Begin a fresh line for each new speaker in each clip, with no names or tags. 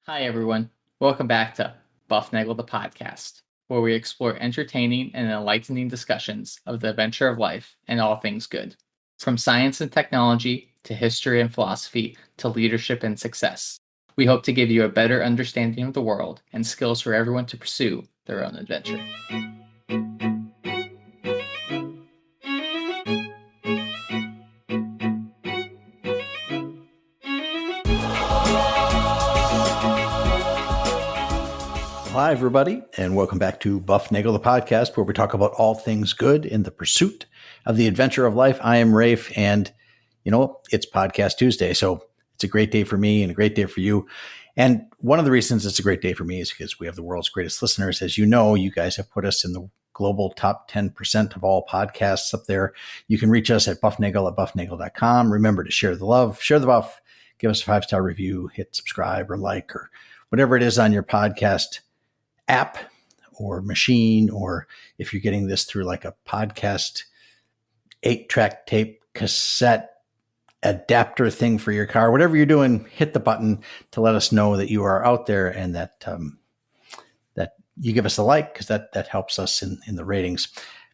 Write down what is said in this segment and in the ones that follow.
Hi, everyone. Welcome back to Bufnagle the podcast, where we explore entertaining and enlightening discussions of the adventure of life and all things good. From science and technology to history and philosophy to leadership and success. We hope to give you a better understanding of the world and skills for everyone to pursue their own adventure.
Hi, everybody, and welcome back to Bufnagle the podcast, where we talk about all things good in the pursuit of the adventure of life. I am Rafe, and it's Podcast Tuesday, so it's a great day for me and a great day for you. And one of the reasons it's a great day for me is because we have the world's greatest listeners. As you know, you guys have put us in the global top 10% of all podcasts up there. You can reach us at bufnagle@bufnagle.com. Remember to share the love, share the buff, give us a 5-star review, hit subscribe or like or whatever it is on your podcast app or machine, or if you're getting this through like a podcast 8-track tape cassette adapter thing for your car, whatever you're doing, hit the button to let us know that you are out there and that that you give us a like, because that helps us in the ratings.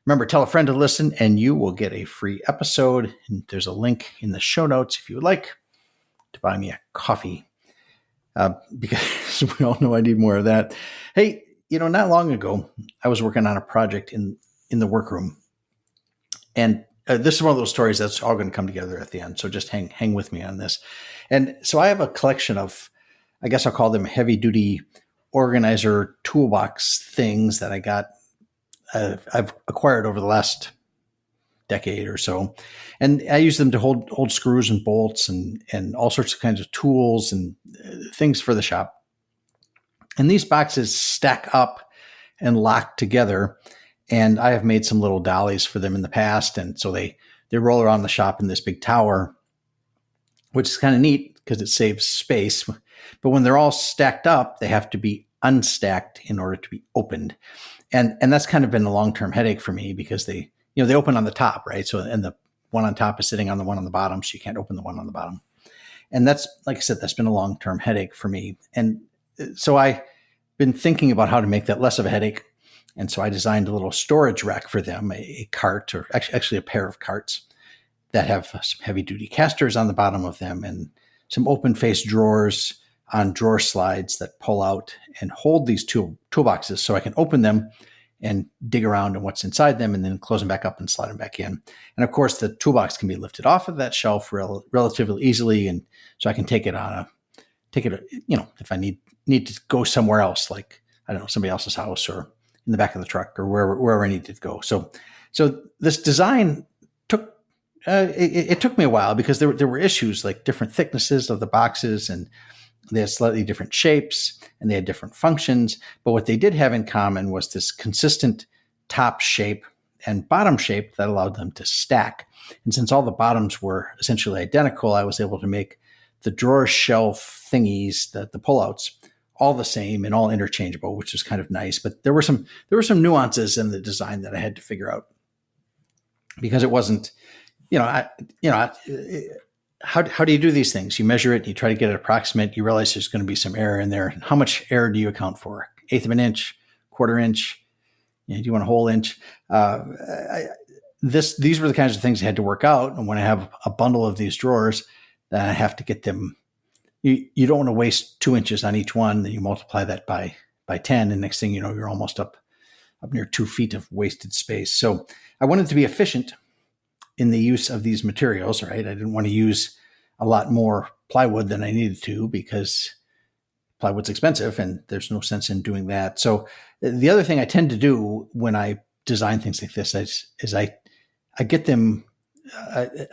Remember, tell a friend to listen and you will get a free episode. And there's a link in the show notes if you would like to buy me a coffee. Because we all know I need more of that. Hey, not long ago, I was working on a project in the workroom. And this is one of those stories that's all going to come together at the end. So just hang with me on this. And so I have a collection of, I guess I'll call them heavy duty organizer toolbox things that I got, I've acquired over the last decade or so. And I use them to hold screws and bolts and all sorts of kinds of tools and things for the shop. And these boxes stack up and lock together. And I have made some little dollies for them in the past. And so they roll around the shop in this big tower, which is kind of neat because it saves space. But when they're all stacked up, they have to be unstacked in order to be opened. And that's kind of been a long-term headache for me because they open on the top, right? So, and the one on top is sitting on the one on the bottom, so you can't open the one on the bottom. And that's, like I said, that's been a long-term headache for me. And so I've been thinking about how to make that less of a headache. And so I designed a little storage rack for them, a cart, or actually a pair of carts that have some heavy-duty casters on the bottom of them and some open-face drawers on drawer slides that pull out and hold these toolboxes so I can open them and dig around in what's inside them and then close them back up and slide them back in. And of course, the toolbox can be lifted off of that shelf relatively easily. And so I can take it if I need to go somewhere else, like, I don't know, somebody else's house or in the back of the truck or wherever I needed to go. So this design took, it took me a while because there were issues like different thicknesses of the boxes, and they had slightly different shapes and they had different functions. But what they did have in common was this consistent top shape and bottom shape that allowed them to stack. And since all the bottoms were essentially identical, I was able to make the drawer shelf thingies, the pullouts, all the same and all interchangeable, which is kind of nice. But there were some nuances in the design that I had to figure out because it wasn't, how do you do these things? You measure it, you try to get it approximate, you realize there's going to be some error in there. How much error do you account for? 1/8 of an inch, 1/4 inch? Do you want a whole inch? These were the kinds of things I had to work out. And when I have a bundle of these drawers, then I have to get them. You don't want to waste 2 inches on each one. Then you multiply that by 10. And next thing you know, you're almost up near 2 feet of wasted space. So I wanted to be efficient in the use of these materials, right? I didn't want to use a lot more plywood than I needed to because plywood's expensive and there's no sense in doing that. So the other thing I tend to do when I design things like this is I get them,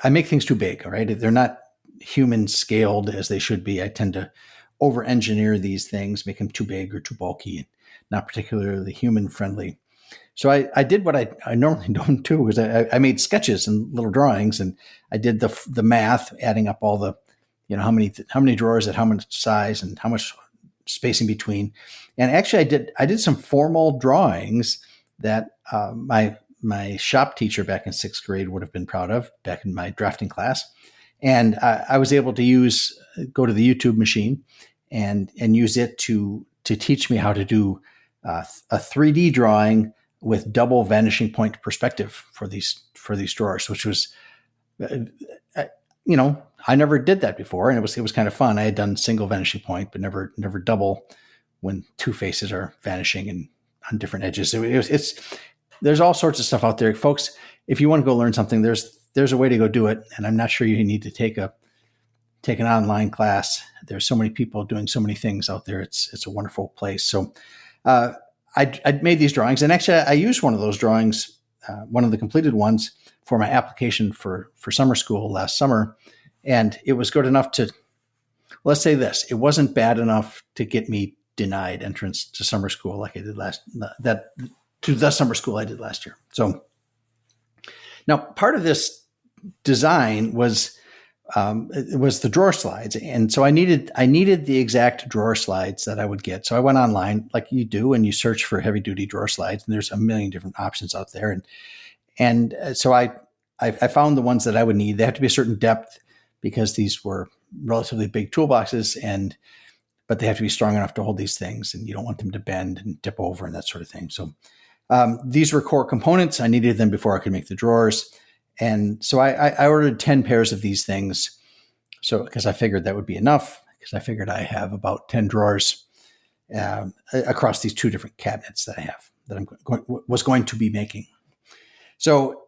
I make things too big, right? They're not human scaled as they should be. I tend to over engineer these things, make them too big or too bulky and not particularly human friendly. So I did what I normally don't do is I made sketches and little drawings, and I did the math, adding up all the, how many drawers at how much size and how much spacing between. And actually I did some formal drawings that my shop teacher back in 6th grade would have been proud of back in my drafting class. And I was able to go to the YouTube machine and use it to teach me how to do a 3D drawing with double vanishing point perspective for these drawers, which was, uh, I never did that before, and it was kind of fun. I had done single vanishing point, but never double when two faces are vanishing and on different edges. There's all sorts of stuff out there, folks. If you want to go learn something, there's a way to go do it, and I'm not sure you need to take an online class. There's so many people doing so many things out there. It's a wonderful place. So I made these drawings, and actually I used one of those drawings, one of the completed ones, for my application for summer school last summer, and it was good enough to, let's say this, it wasn't bad enough to get me denied entrance to summer school like I did the summer school I did last year. So now part of this design was the drawer slides, and so I needed the exact drawer slides that I would get. So I went online like you do, and you search for heavy duty drawer slides, and there's a million different options out there. And so I found the ones that I would need. They have to be a certain depth because these were relatively big toolboxes, but they have to be strong enough to hold these things, and you don't want them to bend and tip over and that sort of thing. So these were core components. I needed them before I could make the drawers. And so I ordered 10 pairs of these things. So, because I figured that would be enough, because I figured I have about 10 drawers across these two different cabinets that I have that was going to be making. So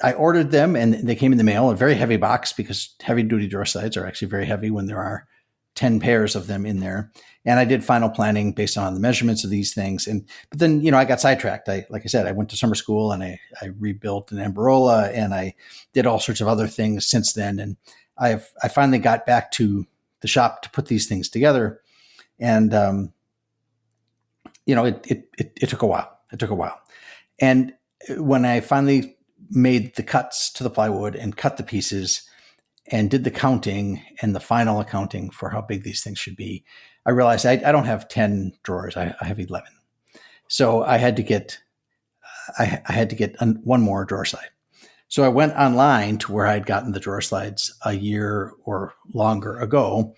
I ordered them, and they came in the mail, a very heavy box, because heavy duty drawer slides are actually very heavy when there are 10 pairs of them in there. And I did final planning based on the measurements of these things. But then, I got sidetracked. Like I said, I went to summer school, and I rebuilt an Ambarola, and I did all sorts of other things since then. And I finally got back to the shop to put these things together. And, it took a while. It took a while. And when I finally made the cuts to the plywood and cut the pieces and did the counting and the final accounting for how big these things should be, I realized I don't have 10 drawers. I have 11. So I had to get one more drawer slide. So I went online to where I'd gotten the drawer slides a year or longer ago,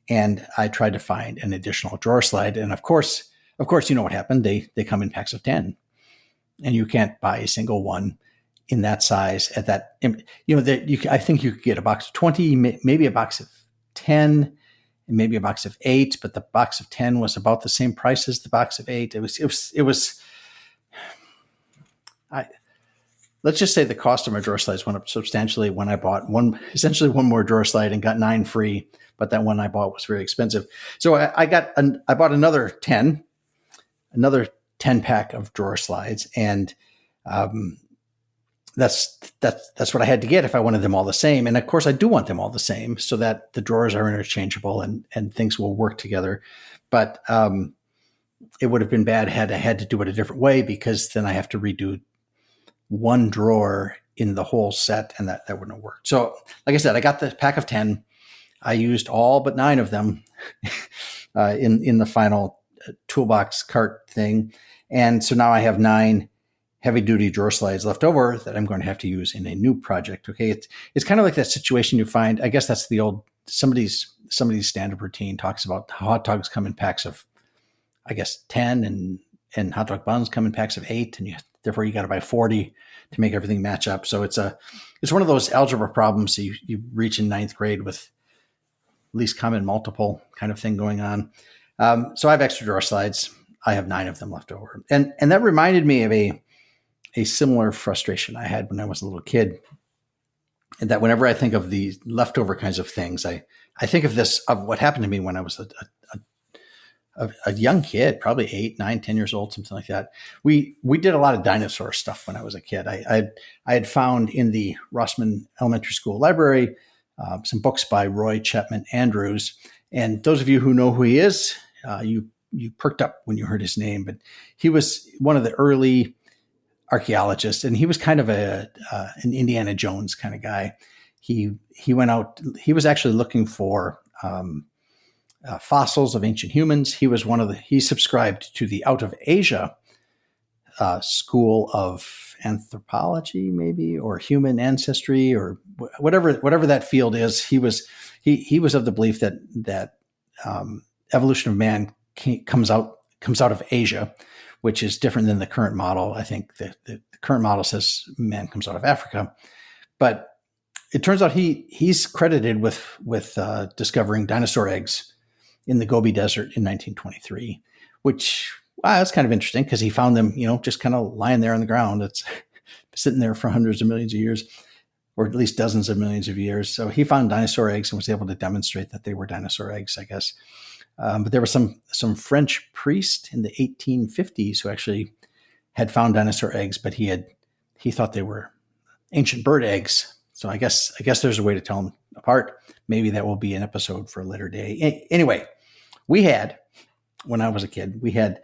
and I tried to find an additional drawer slide. And of course, you know what happened. They come in packs of 10. And you can't buy a single one in that size at that. I think you could get a box of 20, maybe a box of 10, and maybe a box of 8. But the box of 10 was about the same price as the box of 8. Let's just say the cost of my drawer slides went up substantially when I bought one more drawer slide and got 9 free. But that one I bought was very expensive. So I bought another 10 pack of drawer slides, and that's what I had to get if I wanted them all the same. And of course, I do want them all the same so that the drawers are interchangeable and things will work together. But it would have been bad had I had to do it a different way, because then I have to redo one drawer in the whole set, and that wouldn't have worked. So, like I said, I got the pack of 10. I used all but 9 of them in the final toolbox cart thing. And so now I have 9 heavy duty drawer slides left over that I'm going to have to use in a new project. Okay. It's kind of like that situation you find. I guess that's the old, somebody's stand-up routine talks about how hot dogs come in packs of, I guess, 10, and hot dog buns come in packs of 8. And therefore you got to buy 40 to make everything match up. So it's one of those algebra problems that you reach in 9th grade with least common multiple kind of thing going on. So I have extra drawer slides. I have 9 of them left over. And that reminded me of a similar frustration I had when I was a little kid. And that whenever I think of the leftover kinds of things, I think of what happened to me when I was a young kid, probably 8, 9, 10 years old, something like that. We did a lot of dinosaur stuff when I was a kid. I had found in the Rossman Elementary School library some books by Roy Chapman Andrews. And those of you who know who he is, you perked up when you heard his name, but he was one of the early archaeologists, and he was kind of an Indiana Jones kind of guy. He went out, he was actually looking for fossils of ancient humans. He subscribed to the Out of Asia school of anthropology, maybe, or human ancestry, or whatever that field is. He was of the belief that evolution of man comes out of Asia, which is different than the current model. I think the current model says man comes out of Africa, but it turns out he's credited with discovering dinosaur eggs in the Gobi Desert in 1923, which that's kind of interesting because he found them, just kind of lying there on the ground. It's sitting there for hundreds of millions of years, or at least dozens of millions of years. So he found dinosaur eggs and was able to demonstrate that they were dinosaur eggs, I guess. But there was some French priest in the 1850s who actually had found dinosaur eggs, but he thought they were ancient bird eggs. So I guess there's a way to tell them apart. Maybe that will be an episode for a later day. Anyway, when I was a kid, we had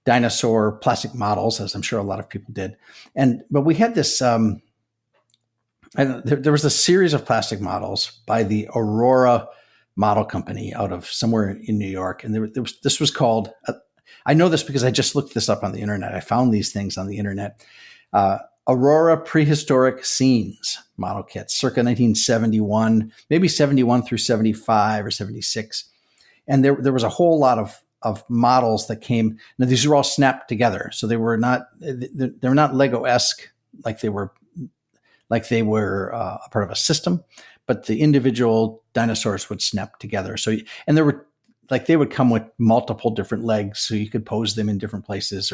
dinosaur plastic models, as I'm sure a lot of people did. But we had this, there was a series of plastic models by the Aurora Model Company out of somewhere in New York. And this was called, I know this because I just looked this up on the internet. I found these things on the internet. Aurora Prehistoric Scenes model kits, circa 1971, maybe 71 through 75 or 76. And there was a whole lot of models that came. Now these are all snapped together, so they're not Lego-esque like they were a part of a system, but the individual dinosaurs would snap together. So and there were they would come with multiple different legs, so you could pose them in different places,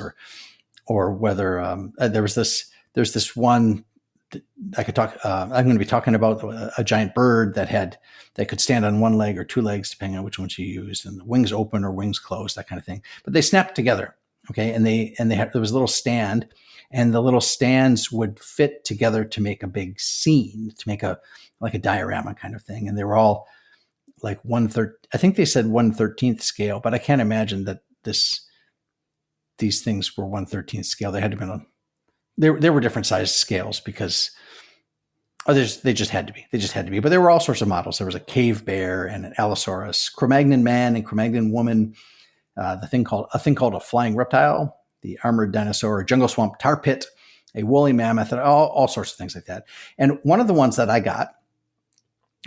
or whether there's this one I could talk. I'm going to be talking about a giant bird that could stand on one leg or two legs, depending on which ones you used, and the wings open or wings closed, that kind of thing. But they snapped together, okay? And there was a little stand, and the little stands would fit together to make a big scene, to make a diorama kind of thing. And they were all like I think they said 1/13 scale, but I can't imagine that these things were 1/13 scale. They had to have been there were different size scales because they just had to be. They just had to be. But there were all sorts of models. There was a cave bear and an Allosaurus, Cro-Magnon man and Cro-Magnon woman, a thing called a flying reptile, the armored dinosaur, a jungle swamp tar pit, a woolly mammoth, and all sorts of things like that. And one of the ones that I got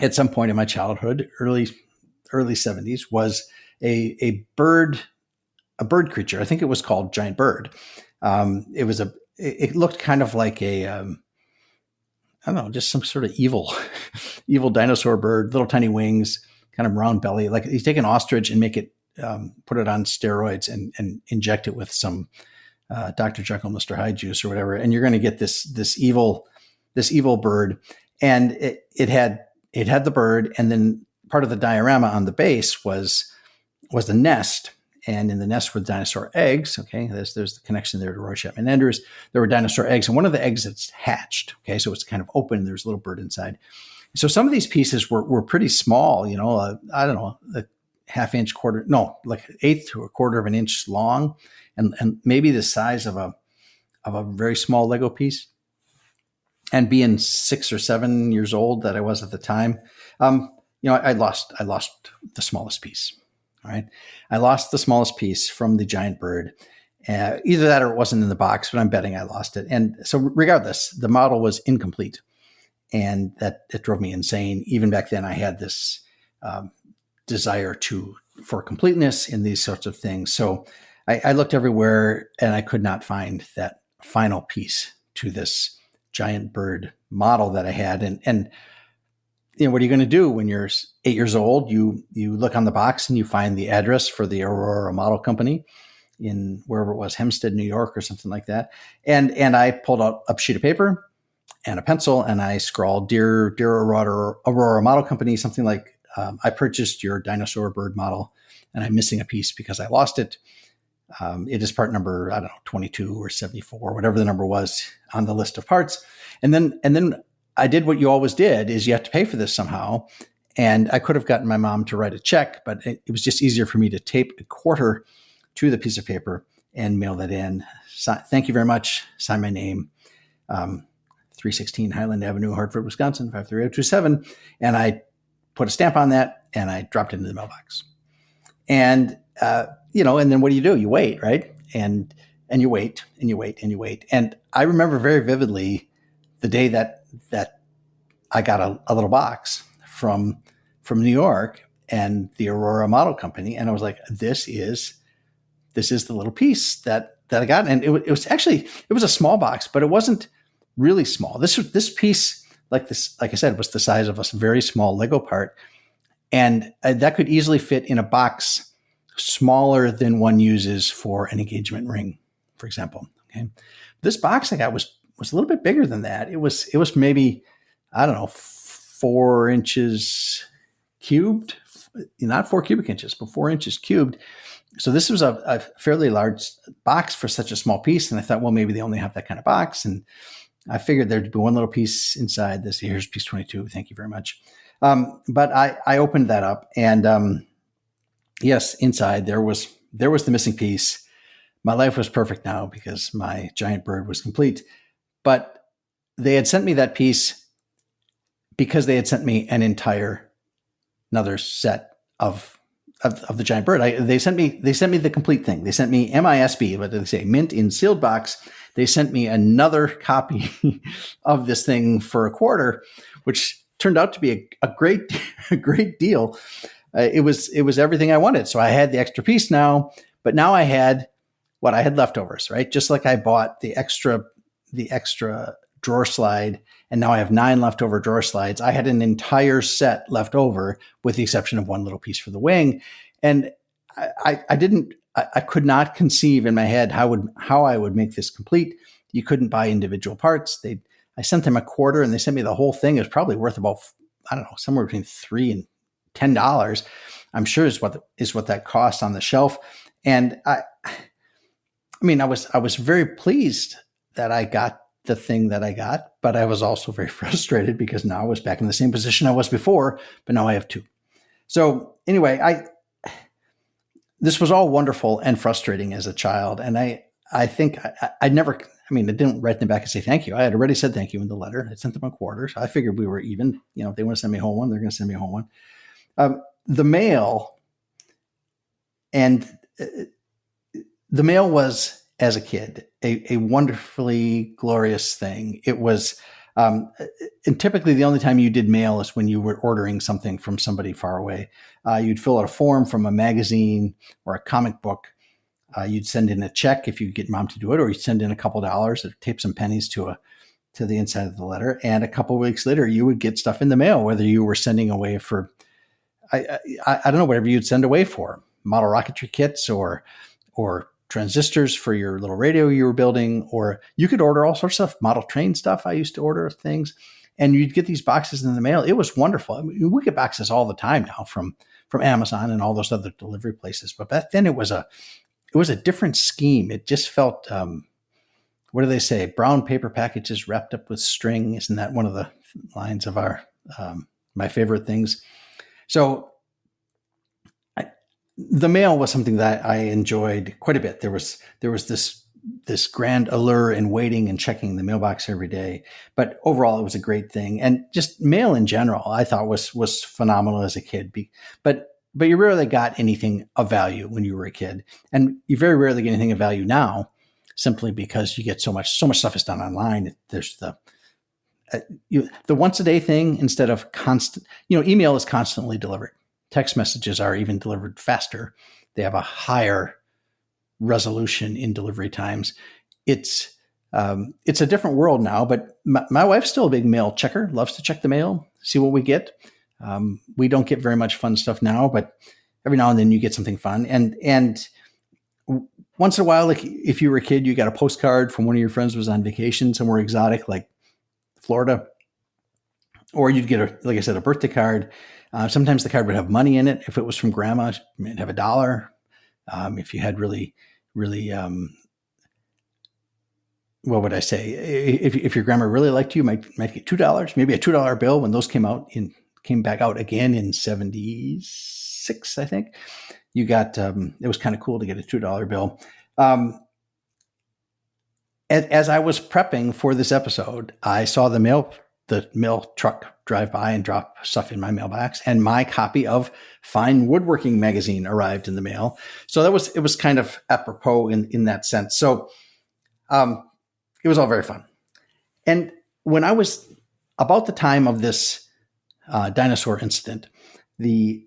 at some point in my childhood, early 70s, was a bird creature. I think it was called Giant Bird. It looked kind of like I don't know, just some sort of evil dinosaur bird, little tiny wings, kind of round belly. Like you take an ostrich and make it, put it on steroids and inject it with some Dr. Jekyll, Mr. Hyde juice or whatever, and you're going to get this evil bird. And it had the bird, and then part of the diorama on the base was the nest. And in the nest were dinosaur eggs. Okay, there's the connection there to Roy Chapman Andrews. There were dinosaur eggs, and one of the eggs that's hatched. Okay, so it's kind of open. There's a little bird inside. So some of these pieces were pretty small. I don't know, a half-inch, like an eighth to a quarter of an inch long, and maybe the size of a very small Lego piece. And being 6 or 7 years old that I was at the time, I lost the smallest piece. All right. I lost the smallest piece from the giant bird. Either that or it wasn't in the box, but I'm betting I lost it. And so regardless, the model was incomplete. And it drove me insane. Even back then, I had this desire for completeness in these sorts of things. So I looked everywhere and I could not find that final piece to this giant bird model that I had. And what are you going to do when you're 8 years old? You look on the box and you find the address for the Aurora Model Company in wherever it was, Hempstead, New York, or something like that. And I pulled out a sheet of paper and a pencil, and I scrawled, "Dear Aurora Model Company," something like, "I purchased your dinosaur bird model, and I'm missing a piece because I lost it. It is part number, I don't know, 22 or 74, whatever the number was on the list of parts." And then I did what you always did, is you have to pay for this somehow. And I could have gotten my mom to write a check, but it was just easier for me to tape a quarter to the piece of paper and mail that in. Thank you very much. Sign my name. 316 Highland Avenue, Hartford, Wisconsin, 53027. And I put a stamp on that and I dropped it into the mailbox. And, and then what do? You wait, right? And you wait and you wait and you wait. And I remember very vividly the day that I got a little box from New York, and the Aurora Model Company. And I was like, this is the little piece that I got. And it was actually, it was a small box, but it wasn't really small. This piece, like I said, was the size of a very small Lego part. And that could easily fit in a box smaller than one uses for an engagement ring, for example. Okay. This box I got was a little bit bigger than that. It was maybe, I don't know, 4 inches cubed, not 4 cubic inches, but 4 inches cubed. So this was a fairly large box for such a small piece. And I thought, well, maybe they only have that kind of box. And I figured there'd be one little piece inside this. Here's piece 22. Thank you very much. But I opened that up, and yes, inside there was the missing piece. My life was perfect now because my giant bird was complete. But they had sent me that piece because they had sent me another set of the giant bird. They sent me the complete thing. They sent me MISB, what did they say? Mint in sealed box. They sent me another copy of this thing for $25, which turned out to be a great deal. It was everything I wanted. So I had the extra piece now, but now I had what I had leftovers, right? Just like I bought the extra drawer slide, and now I have 9 leftover drawer slides. I had an entire set left over, with the exception of one little piece for the wing. And I could not conceive in my head how I would make this complete. You couldn't buy individual parts. I sent them $25, and they sent me the whole thing. It was probably worth about, I don't know, somewhere between $3 and $10. I'm sure is what that costs on the shelf. And I was very pleased that I got the thing that I got, but I was also very frustrated because now I was back in the same position I was before, but now I have 2. So anyway, this was all wonderful and frustrating as a child. And I think I didn't write them back and say thank you. I had already said thank you in the letter. I sent them $25. So I figured we were even. If they want to send me home one, they're going to send me home one. The mail was, as a kid, a wonderfully glorious thing. It was, and typically the only time you did mail is when you were ordering something from somebody far away. You'd fill out a form from a magazine or a comic book. You'd send in a check if you could get mom to do it, or you'd send in a couple dollars or tape some pennies to the inside of the letter. And a couple of weeks later, you would get stuff in the mail, whether you were sending away for, I don't know, whatever you'd send away for, model rocketry kits or transistors for your little radio you were building, or you could order all sorts of model train stuff. I used to order things, and you'd get these boxes in the mail. It was wonderful. We get boxes all the time now from Amazon and all those other delivery places. But back then it was a different scheme. It just felt, what do they say? Brown paper packages wrapped up with string. Isn't that one of the lines of my favorite things? So the mail was something that I enjoyed quite a bit. There was this grand allure in waiting and checking the mailbox every day. But overall, it was a great thing. And just mail in general, I thought was phenomenal as a kid. But you rarely got anything of value when you were a kid. And you very rarely get anything of value now, simply because you get so much stuff is done online. There's the once a day thing instead of constant, email is constantly delivered. Text messages are even delivered faster. They have a higher resolution in delivery times. It's a different world now, but my wife's still a big mail checker, loves to check the mail, see what we get. We don't get very much fun stuff now, but every now and then you get something fun. And once in a while, like if you were a kid, you got a postcard from one of your friends who was on vacation somewhere exotic, like Florida, or you'd get like I said, a birthday card. Sometimes the card would have money in it. If it was from grandma, it might have $1. If you had really, what would I say? If your grandma really liked you, might get $2, maybe a $2 bill. When those came back out again in 76, I think. You got, it was kind of cool to get a $2 bill. As I was prepping for this episode, I saw the mail truck drive by and drop stuff in my mailbox, and my copy of Fine Woodworking magazine arrived in the mail. So it was kind of apropos in that sense. So it was all very fun. And when I was about the time of this dinosaur incident, the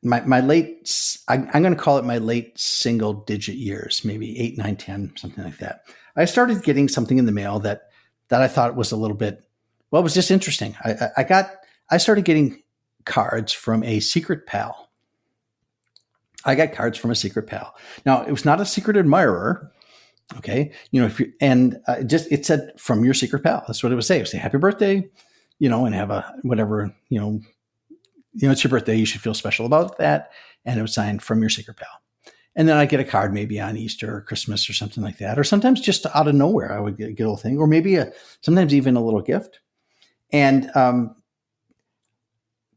my late, I'm going to call it my late single digit years, maybe 8, 9, 10, something like that. I started getting something in the mail that I thought was a little bit, well, it was just interesting. I started getting cards from a secret pal. I got cards from a secret pal. Now, it was not a secret admirer. Okay. If you, and it said from your secret pal. That's what it would say. It would say happy birthday, and have a whatever, it's your birthday. You should feel special about that. And it was signed from your secret pal. And then I get a card maybe on Easter or Christmas or something like that. Or sometimes just out of nowhere, I would get a little thing, or maybe sometimes even a little gift. And,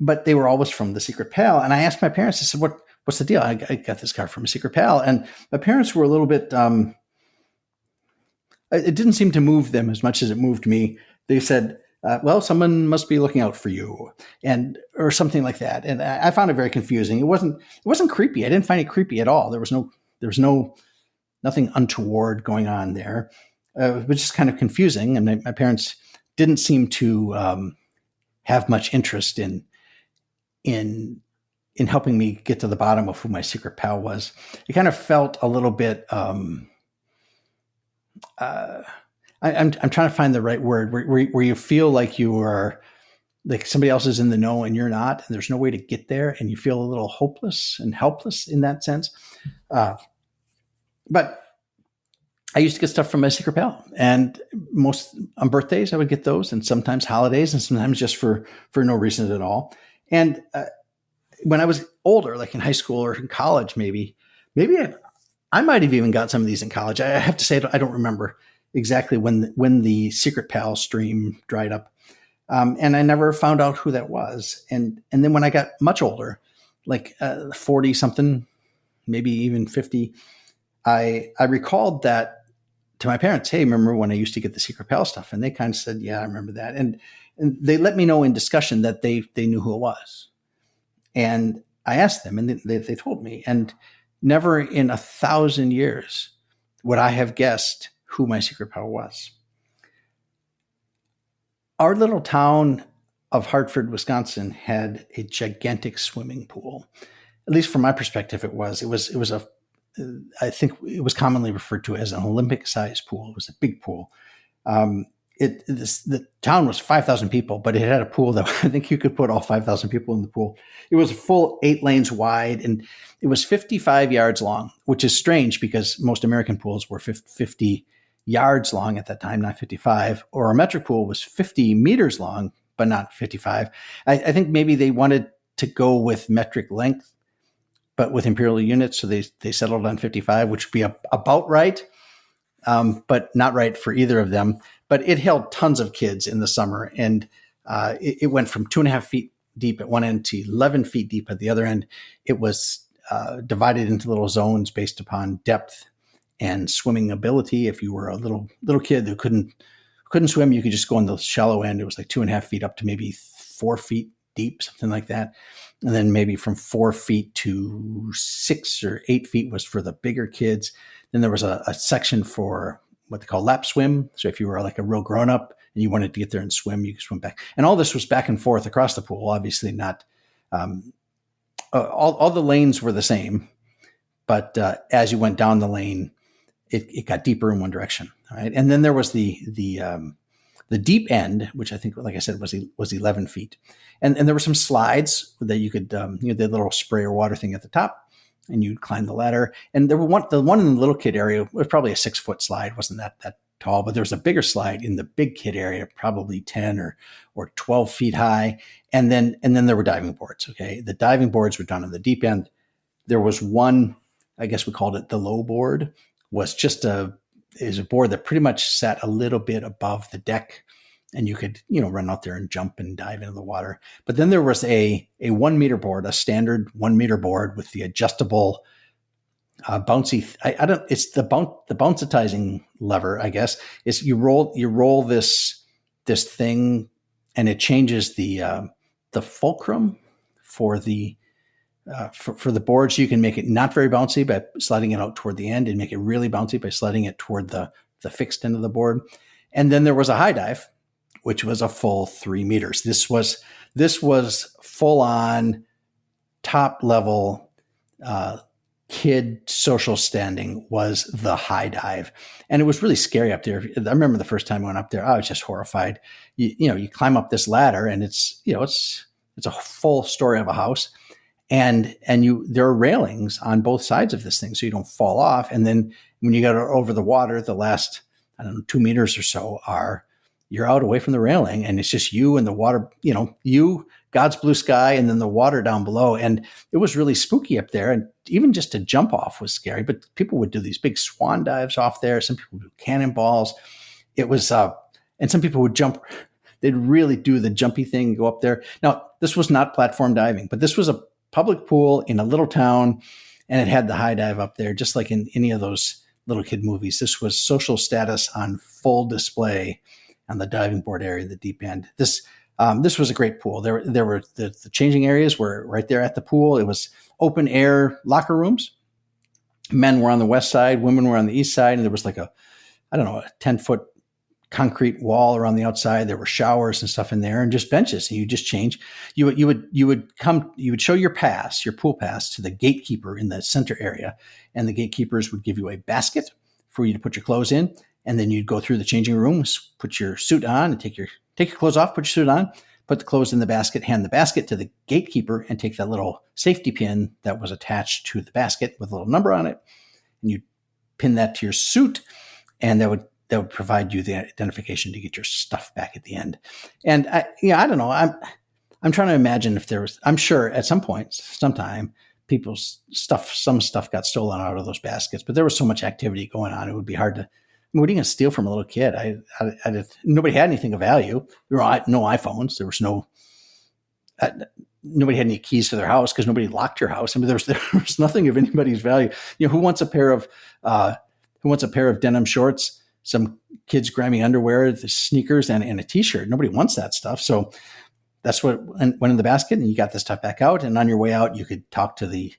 but they were always from the secret pal. And I asked my parents, I said, what's the deal? I got this card from a secret pal. And my parents were a little bit, it didn't seem to move them as much as it moved me. They said, well, someone must be looking out for you, or something like that. And I found it very confusing. It wasn't creepy. I didn't find it creepy at all. There was nothing untoward going on there. It was just kind of confusing. And my parents didn't seem to have much interest in helping me get to the bottom of who my secret pal was. It kind of felt a little bit. I'm trying to find the right word where you feel like you are, like somebody else is in the know and you're not, and there's no way to get there, and you feel a little hopeless and helpless in that sense. But I used to get stuff from my secret pal, and most on birthdays I would get those, and sometimes holidays, and sometimes just for no reason at all. And when I was older, like in high school or in college, maybe I might have even got some of these in college. I have to say I don't remember exactly when the secret pal stream dried up, and I never found out who that was. And then when I got much older, like 40 something, maybe even 50, I recalled that to my parents. Hey, remember when I used to get the secret pal stuff? And they kind of said, yeah, I remember that. And they let me know in discussion that they knew who it was. And I asked them, and they told me. And never in 1,000 years would I have guessed who my secret pal was. Our little town of Hartford, Wisconsin, had a gigantic swimming pool. At least from my perspective, it was I think it was commonly referred to as an Olympic-sized pool. It was a big pool. The town was 5,000 people, but it had a pool that I think you could put all 5,000 people in the pool. It was a full 8 lanes wide, and it was 55 yards long, which is strange because most American pools were 50 yards long at that time, not 55. Or a metric pool was 50 meters long, but not 55. I think maybe they wanted to go with metric length, but with imperial units, so they settled on 55, which would be about right, but not right for either of them. But it held tons of kids in the summer, and it went from 2.5 feet deep at one end to 11 feet deep at the other end. It was divided into little zones based upon depth and swimming ability. If you were a little kid who couldn't swim, you could just go on the shallow end. It was like 2.5 feet up to maybe 4 feet deep, something like that. And then maybe from 4 feet to 6 or 8 feet was for the bigger kids. Then there was a section for what they call lap swim. So if you were like a real grown up and you wanted to get there and swim, you could swim back. And all this was back and forth across the pool. Obviously not, all the lanes were the same, but as you went down the lane, it got deeper in one direction. All right. And then there was the deep end, which I think, like I said, was 11 feet. And there were some slides that you could, the little sprayer water thing at the top, and you'd climb the ladder. And there were the one in the little kid area was probably a 6-foot slide. Wasn't that tall, but there was a bigger slide in the big kid area, probably 10 or 12 feet high. And then there were diving boards. Okay. The diving boards were down on the deep end. There was one, I guess we called it the low board, was just is a board that pretty much sat a little bit above the deck, and you could, run out there and jump and dive into the water. But then there was a 1 meter board, a standard 1 meter board with the adjustable bouncy. It's the bouncitizing lever, I guess. Is you roll this thing, and it changes the fulcrum for the board, so you can make it not very bouncy by sliding it out toward the end, and make it really bouncy by sliding it toward the fixed end of the board. And then there was a high dive, which was a full 3 meters. This was full on top level kid social standing was the high dive. And it was really scary up there. I remember the first time I went up there, I was just horrified. You climb up this ladder and it's a full story of a house. And there are railings on both sides of this thing so you don't fall off. And then when you get over the water, the last, 2 meters or so you're out away from the railing and it's just you and the water, God's blue sky, and then the water down below. And it was really spooky up there. And even just to jump off was scary, but people would do these big swan dives off there. Some people would do cannonballs. It was, and some people would jump. They'd really do the jumpy thing and go up there. Now, this was not platform diving, but this was a public pool in a little town, and it had the high dive up there, just like in any of those little kid movies. This was social status on full display on the diving board area, the deep end. This was a great pool. There were the changing areas were right there at the pool. It was open air locker rooms. Men were on the west side, women were on the east side, and there was like a 10-foot concrete wall around the outside. There were showers and stuff in there, and just benches. And you just change. You would show your pool pass to the gatekeeper in the center area, and the gatekeepers would give you a basket for you to put your clothes in, and then you'd go through the changing rooms, put your suit on, and take your clothes off, put your suit on, put the clothes in the basket, hand the basket to the gatekeeper, and take that little safety pin that was attached to the basket with a little number on it, and you pin that to your suit, and that would provide you the identification to get your stuff back at the end. And I don't know. I'm trying to imagine if there was. I'm sure at some point, sometime, some stuff got stolen out of those baskets. But there was so much activity going on, it would be hard to. What are you going to steal from a little kid? Nobody had anything of value. There were no iPhones. There was nobody had any keys to their house because nobody locked your house. I mean, there was nothing of anybody's value. Who wants a pair of denim shorts, some kids' grimy underwear, the sneakers, and a t-shirt? Nobody wants that stuff. So that's what went in the basket, and you got the stuff back out. And on your way out, you could talk to the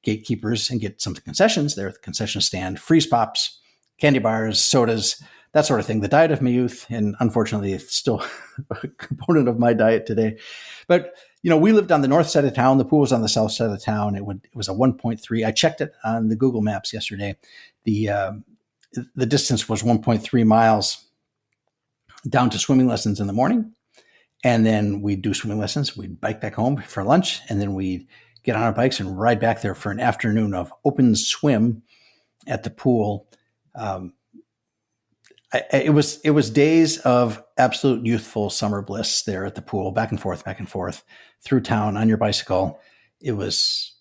gatekeepers and get some concessions there at the concession stand: freeze pops, candy bars, sodas, that sort of thing. The diet of my youth, and unfortunately, it's still a component of my diet today. But we lived on the north side of town. The pool was on the south side of town. It was a 1.3. I checked it on the Google Maps yesterday. The distance was 1.3 miles down to swimming lessons in the morning. And then we'd do swimming lessons. We'd bike back home for lunch. And then we'd get on our bikes and ride back there for an afternoon of open swim at the pool. It was days of absolute youthful summer bliss there at the pool, back and forth through town on your bicycle. It was,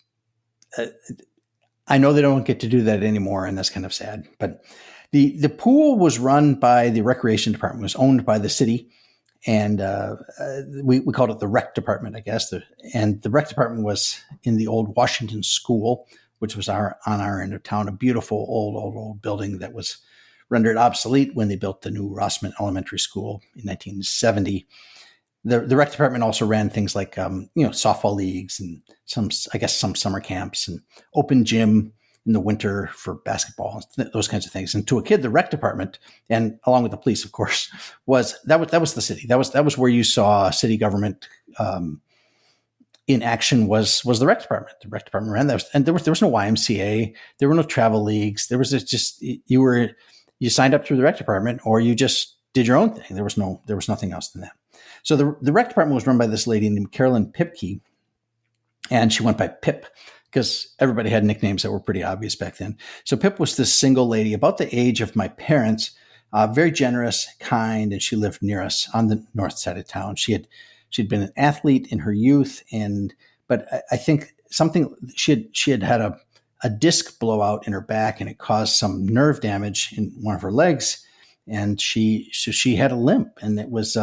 I know they don't get to do that anymore, and that's kind of sad. But the pool was run by the recreation department. It was owned by the city, and we called it the rec department, I guess. And the rec department was in the old Washington School, which was on our end of town, a beautiful old building that was rendered obsolete when they built the new Rossman Elementary School in 1970. The rec department also ran things like softball leagues and some summer camps and open gym in the winter for basketball, those kinds of things. And to a kid, the rec department, and along with the police, of course, was the city. That was where you saw city government in action. Was the rec department. The rec department ran that, and there was no YMCA. There were no travel leagues. There was just you signed up through the rec department, or you just did your own thing. There was nothing else than that. So the rec department was run by this lady named Carolyn Pipke, and she went by Pip because everybody had nicknames that were pretty obvious back then. So Pip was this single lady about the age of my parents, very generous, kind, and she lived near us on the north side of town. She'd been an athlete in her youth, but I think she had had a disc blowout in her back, and it caused some nerve damage in one of her legs, and she had a limp, and it was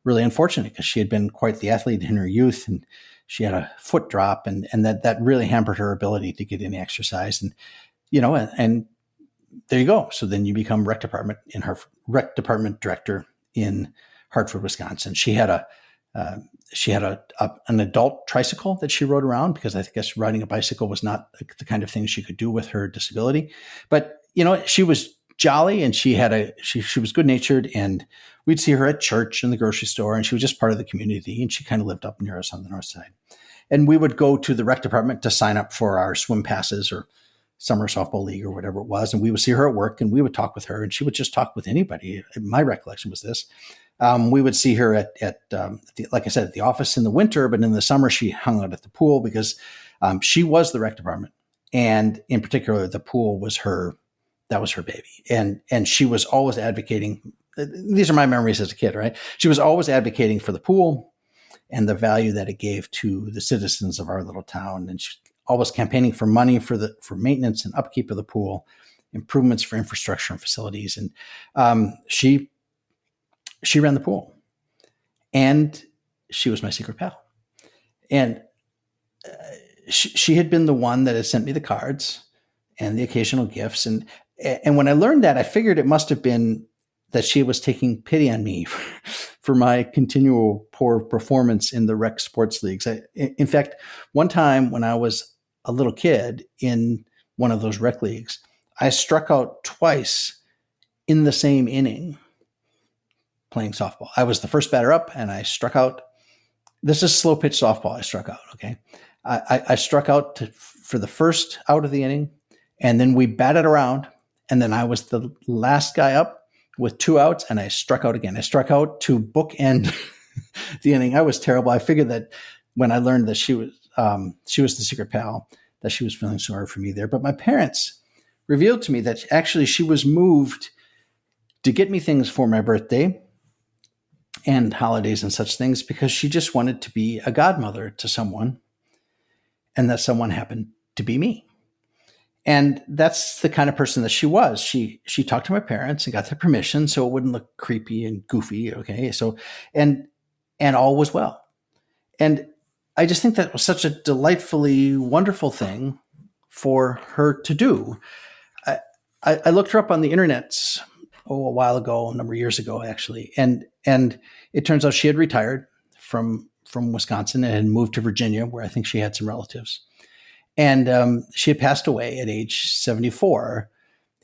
really unfortunate because she had been quite the athlete in her youth, and she had a foot drop, and that really hampered her ability to get any exercise. And and there you go. So then you become rec department director in Hartford, Wisconsin. She had an adult tricycle that she rode around because I guess riding a bicycle was not the kind of thing she could do with her disability. But she was jolly, and she was good natured, and we'd see her at church and the grocery store, and she was just part of the community, and she kind of lived up near us on the north side. And we would go to the rec department to sign up for our swim passes or summer softball league or whatever it was. And we would see her at work and we would talk with her, and she would just talk with anybody. My recollection was this. We would see her like I said, at the office in the winter, but in the summer she hung out at the pool because she was the rec department. And in particular, the pool was that was her baby. And she was always advocating. These are my memories as a kid, right? She was always advocating for the pool and the value that it gave to the citizens of our little town. And she always campaigning for money for maintenance and upkeep of the pool, improvements for infrastructure and facilities. And she ran the pool, and she was my secret pal. And she had been the one that had sent me the cards and the occasional gifts. And when I learned that, I figured it must have been that she was taking pity on me for my continual poor performance in the rec sports leagues. In fact, one time when I was a little kid in one of those rec leagues, I struck out twice in the same inning playing softball. I was the first batter up and I struck out. This is slow pitch softball. I struck out. Okay. I struck out for the first out of the inning, and then we batted around, and then I was the last guy up with 2 outs, and I struck out again. I struck out to bookend the inning. I was terrible. I figured that when I learned that she was the secret pal, that she was feeling sorry for me there. But my parents revealed to me that actually she was moved to get me things for my birthday and holidays and such things because she just wanted to be a godmother to someone, and that someone happened to be me. And that's the kind of person that she was. She talked to my parents and got their permission so it wouldn't look creepy and goofy. Okay. So, and all was well. And I just think that was such a delightfully wonderful thing for her to do. I looked her up on the internet a while ago, a number of years ago, actually. And it turns out she had retired from Wisconsin and had moved to Virginia, where I think she had some relatives. And she had passed away at age 74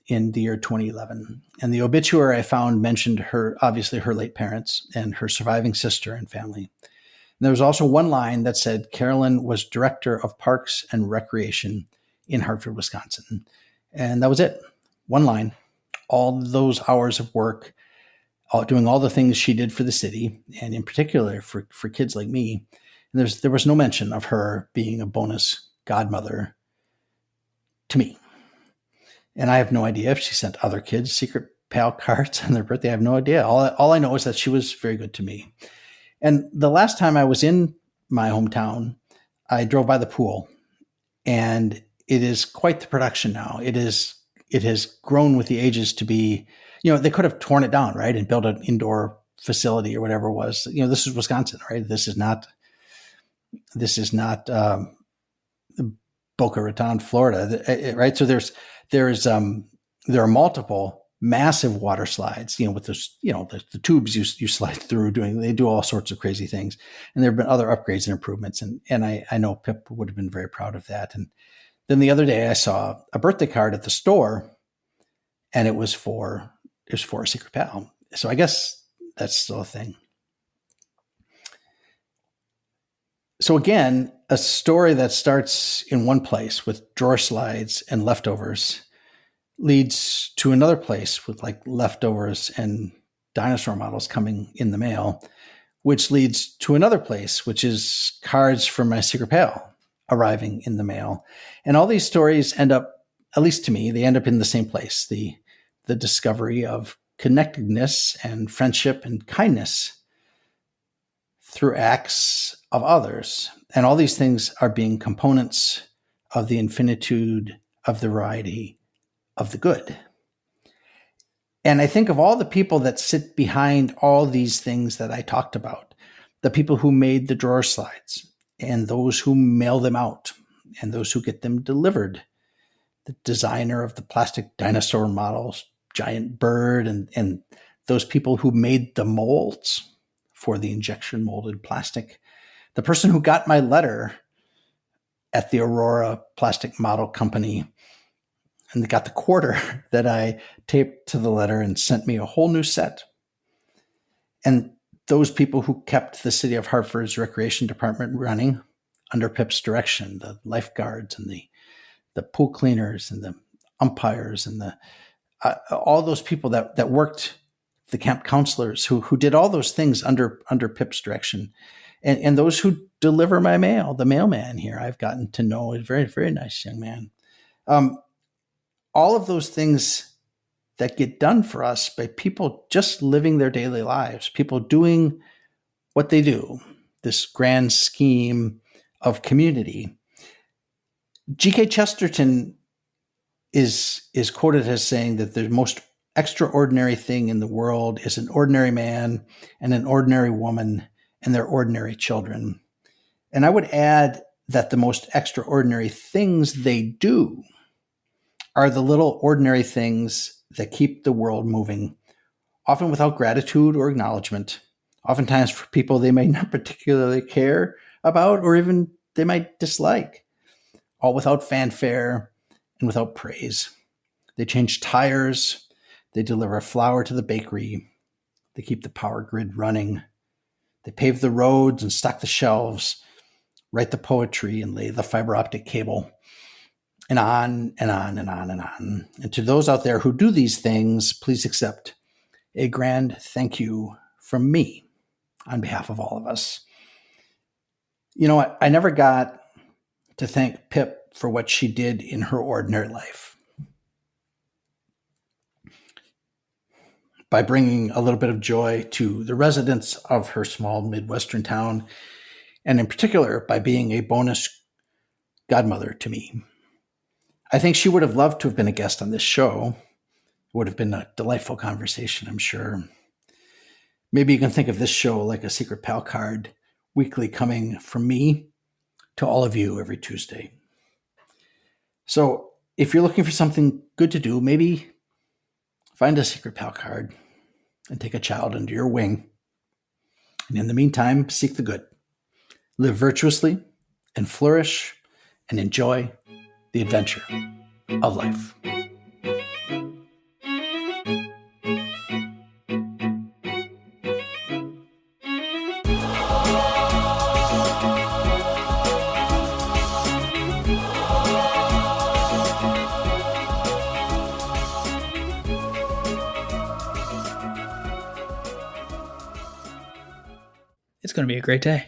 in the year 2011. And the obituary I found mentioned obviously her late parents and her surviving sister and family. And there was also one line that said Carolyn was director of parks and recreation in Hartford, Wisconsin. And that was it. One line. All those hours of work, doing all the things she did for the city, and in particular for kids like me. And there was no mention of her being a bonus godmother to me. And I have no idea if she sent other kids secret pal cards on their birthday. I have no idea. All I know is that she was very good to me. And the last time I was in my hometown, I drove by the pool, and it is quite the production now. It has grown with the ages to be, they could have torn it down, right, and built an indoor facility or whatever it was. This is Wisconsin, right? This is not Boca Raton, Florida, right? So there are multiple massive water slides, with those, the tubes you slide through. They do all sorts of crazy things, and there have been other upgrades and improvements, and I know Pip would have been very proud of that. And then the other day I saw a birthday card at the store, and it was for a secret pal. So I guess that's still a thing. So again, a story that starts in one place with drawer slides and leftovers leads to another place with like leftovers and dinosaur models coming in the mail, which leads to another place, which is cards from my secret pal arriving in the mail. And all these stories end up, at least to me, they end up in the same place, the discovery of connectedness and friendship and kindness through acts of others. And all these things are being components of the infinitude of the variety of the good. And I think of all the people that sit behind all these things that I talked about, the people who made the drawer slides, and those who mail them out, and those who get them delivered, the designer of the plastic dinosaur models, giant bird, and those people who made the molds for the injection molded plastic, the person who got my letter at the Aurora Plastic Model Company and got the quarter that I taped to the letter and sent me a whole new set. And those people who kept the city of Hartford's recreation department running under Pip's direction, the lifeguards and the pool cleaners and the umpires and the all those people that worked, the camp counselors who did all those things under Pip's direction, and those who deliver my mail, the mailman here, I've gotten to know, a very, very nice young man. All of those things that get done for us by people just living their daily lives, people doing what they do, this grand scheme of community. G.K. Chesterton is quoted as saying that the most extraordinary thing in the world is an ordinary man and an ordinary woman and their ordinary children. And I would add that the most extraordinary things they do are the little ordinary things that keep the world moving, often without gratitude or acknowledgement, oftentimes for people they may not particularly care about or even they might dislike, all without fanfare and without praise. They change tires, they deliver flour to the bakery, they keep the power grid running, they pave the roads and stock the shelves, write the poetry and lay the fiber optic cable, and on and on and on and on. And to those out there who do these things, please accept a grand thank you from me on behalf of all of us. You know, I never got to thank Pip for what she did in her ordinary life by bringing a little bit of joy to the residents of her small Midwestern town, and in particular by being a bonus godmother to me. I think she would have loved to have been a guest on this show. It would have been a delightful conversation, I'm sure. Maybe you can think of this show like a secret pal card weekly coming from me to all of you every Tuesday. So if you're looking for something good to do, maybe find a secret pal card and take a child under your wing. And in the meantime, seek the good. Live virtuously and flourish and enjoy the adventure of life.
It's going to be a great day.